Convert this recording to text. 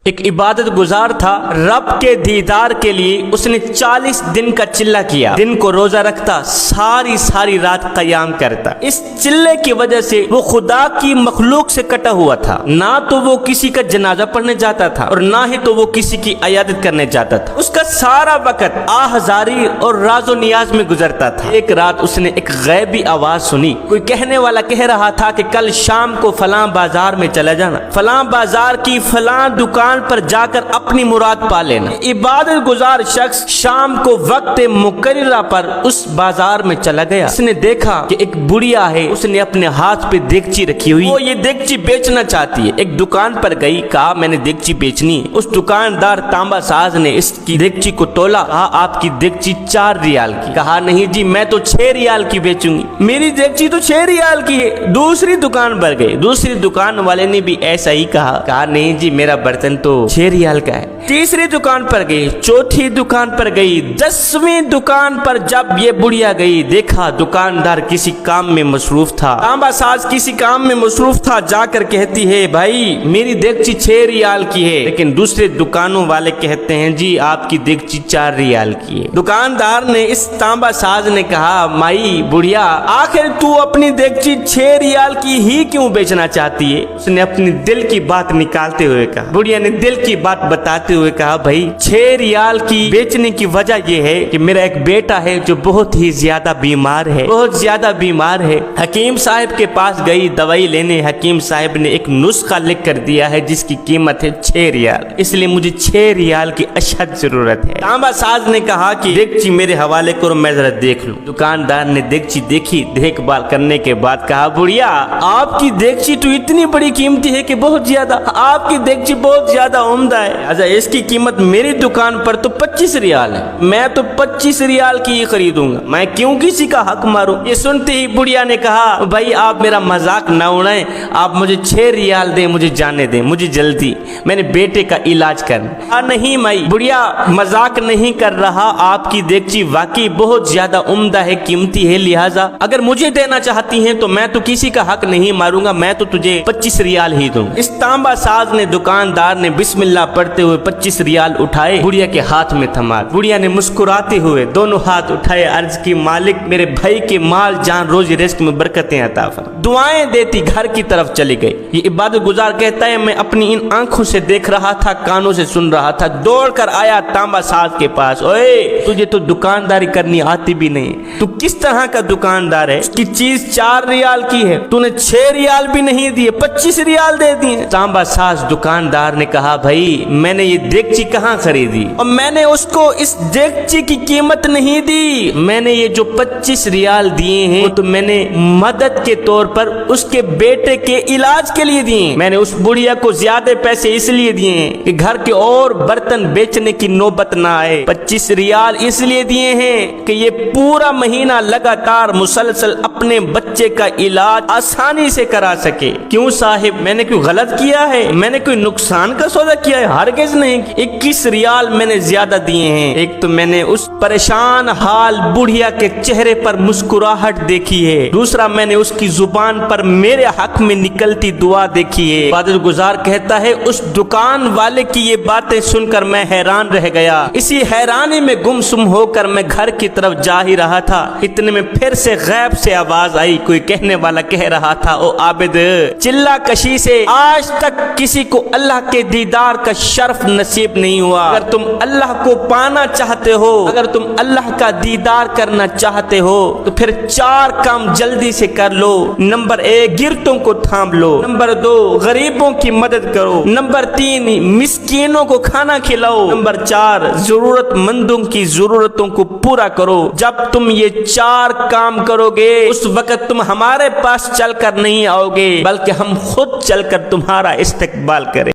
ایک عبادت گزار تھا، رب کے دیدار کے لیے اس نے 40 دن کا چلہ کیا، دن کو روزہ رکھتا، ساری رات قیام کرتا۔ اس چلے کی وجہ سے وہ خدا کی مخلوق سے کٹا ہوا تھا، نہ تو وہ کسی کا جنازہ پڑھنے جاتا تھا اور نہ ہی تو وہ کسی کی عیادت کرنے جاتا تھا۔ اس کا سارا وقت آہذاری اور راز و نیاز میں گزرتا تھا۔ ایک رات اس نے ایک غیبی آواز سنی، کوئی کہنے والا کہہ رہا تھا کہ کل شام کو فلاں بازار میں چلا جانا، فلاں بازار کی فلاں دکان پر جا کر اپنی مراد پا لینا۔ عبادت گزار شخص شام کو وقت مقررہ پر اس بازار میں چلا گیا۔ اس نے دیکھا کہ ایک بڑھیا ہے، اس نے اپنے ہاتھ پہ دیگچی رکھی ہوئی، وہ یہ دیگچی بیچنا چاہتی ہے۔ ایک دکان پر گئی، کہا میں نے دیگچی بیچنی ہے۔ اس دکاندار تانبا ساز نے اس کی دیگچی کو تولا، کہا آپ کی دیگچی 4 ریال کی۔ کہا نہیں جی میں تو 6 ریال کی بیچوں گی، میری دیگچی تو 6 ریال کی ہے۔ دوسری دکان پر گئے، دوسری دکان والے نے بھی ایسا ہی کہا نہیں جی میرا برتن تو 6 ریال کا ہے۔ تیسری دکان پر گئی، چوتھی دکان پر گئی، 10ویں دکان پر جب یہ بڑھیا گئی، دیکھا دکاندار کسی کام میں مصروف تھا، تانبا ساز کسی کام میں مصروف تھا۔ جا کر کہتی ہے بھائی میری دیگچی 6 ریال کی ہے، لیکن دوسرے دکانوں والے کہتے ہیں جی آپ کی دیگچی 4 ریال کی ہے۔ دکاندار نے اس تانبا ساز نے کہا مائی بڑھیا آخر تو اپنی دیگچی 6 ریال کی ہی کیوں بیچنا چاہتی ہے؟ اس نے اپنی دل کی بات نکالتے ہوئے کہا، بڑھیا نے دل کی بات بتاتے ہوئے کہا بھائی 6 ریال کی بیچنے کی وجہ یہ ہے کہ میرا ایک بیٹا ہے جو بہت ہی زیادہ بیمار ہے، بہت زیادہ بیمار ہے۔ حکیم صاحب کے پاس گئی دوائی لینے، حکیم صاحب نے ایک نسخہ لکھ کر دیا ہے جس کی قیمت ہے 6 ریال، اس لیے مجھے 6 ریال کی اشد ضرورت ہے۔ تانبا ساز نے کہا کہ دیگچی میرے حوالے کرو میں ذرا دیکھ لوں۔ دکاندار نے دیگچی دیکھی، دیکھ بھال کرنے کے بعد کہا بڑھیا آپ کی دیگچی تو اتنی بڑی قیمتی ہے کہ بہت زیادہ، آپ کی دیگچی بہت زیادہ عمدہ ہے، اچھا اس کی قیمت میری دکان پر تو 25 ریال ہے، میں تو 25 ریال کی ہی خریدوں گا، میں کیوں کسی کا حق ماروں؟ یہ سنتے ہی بڑھیا نے کہا بھائی آپ میرا مذاق نہ اڑائیں، آپ مجھے 6 ریال دیں، مجھے جانے دیں، مجھے جلدی میں نے بیٹے کا علاج کرنا۔ نہیں مائی بڑھیا مذاق نہیں کر رہا، آپ کی دیگچی واقعی بہت زیادہ عمدہ ہے، قیمتی ہے، لہٰذا اگر مجھے دینا چاہتی ہیں تو میں تو کسی کا حق نہیں ماروں گا، میں تو تجھے 25 ریال ہی دوں۔ اس تانبا ساز نے دکاندار نے بسم اللہ پڑھتے ہوئے 25 ریال اٹھائے، بڑھیا کے ہاتھ میں تھما۔ بڑھیا نے مسکراتے ہوئے دونوں ہاتھ اٹھائے، عرض کی مالک میرے بھائی کے مال جان روزی رزق میں برکتیں عطا فرما۔ دعائیں دیتی گھر کی طرف چلی گئی۔ یہ عبادت گزار کہتا ہے میں اپنی ان آنکھوں سے دیکھ رہا تھا، کانوں سے سن رہا تھا، دوڑ کر آیا تانبا ساز کے پاس، اوے تجھے تو دکانداری کرنی آتی بھی نہیں، تو کس طرح کا دکاندار ہے؟ اس کی چیز 4 ریال کی ہے، تو نے 6 ریال بھی نہیں دیے، 25 ریال دے دیے۔ تانبا ساز دکاندار نے کہا بھائی میں نے یہ دیگچی کہاں خریدی اور میں نے اس کو اس دیگچی کی قیمت نہیں دی، میں نے یہ جو 25 ریال دیے ہیں وہ تو میں نے مدد کے طور پر اس کے بیٹے کے علاج کے لیے دیے، میں نے اس بڑھیا کو زیادہ پیسے اس لیے دیے ہیں کہ گھر کے اور برتن بیچنے کی نوبت نہ آئے، 25 ریال اس لیے دیے ہیں کہ یہ پورا مہینہ لگاتار مسلسل اپنے بچے کا علاج آسانی سے کرا سکے۔ کیوں صاحب میں نے کوئی غلط کیا ہے؟ میں نے کوئی نقصان کا سودا کیا ہے؟ ہرگز نہیں۔ 21 ریال میں نے زیادہ دیے ہیں۔ ایک تو میں نے اس پریشان حال بڑھیا کے چہرے پر مسکراہٹ دیکھی ہے، دوسرا میں نے اس کی زبان پر میرے حق میں نکلتی دعا دیکھی ہے۔ عبادت گزار کہتا ہے اس دکان والے کی یہ باتیں سن کر میں حیران رہ گیا، اسی حیرانی میں گم سم ہو کر میں گھر کی طرف جا ہی رہا تھا، اتنے میں پھر سے غیب سے آواز آئی، کوئی کہنے والا کہہ رہا تھا او عابد چلہ کشی سے آج تک کسی کو اللہ کے دیدار کا شرف نصیب نہیں ہوا، اگر تم اللہ کو پانا چاہتے ہو، اگر تم اللہ کا دیدار کرنا چاہتے ہو تو پھر 4 کام جلدی سے کر لو۔ نمبر 1 گرتوں کو تھام لو، نمبر 2 غریبوں کی مدد کرو، نمبر 3 مسکینوں کو کھانا کھلاؤ، نمبر 4 ضرورت مندوں کی ضرورتوں کو پورا کرو۔ جب تم یہ 4 کام کرو گے اس وقت تم ہمارے پاس چل کر نہیں آؤ گے بلکہ ہم خود چل کر تمہارا استقبال کریں۔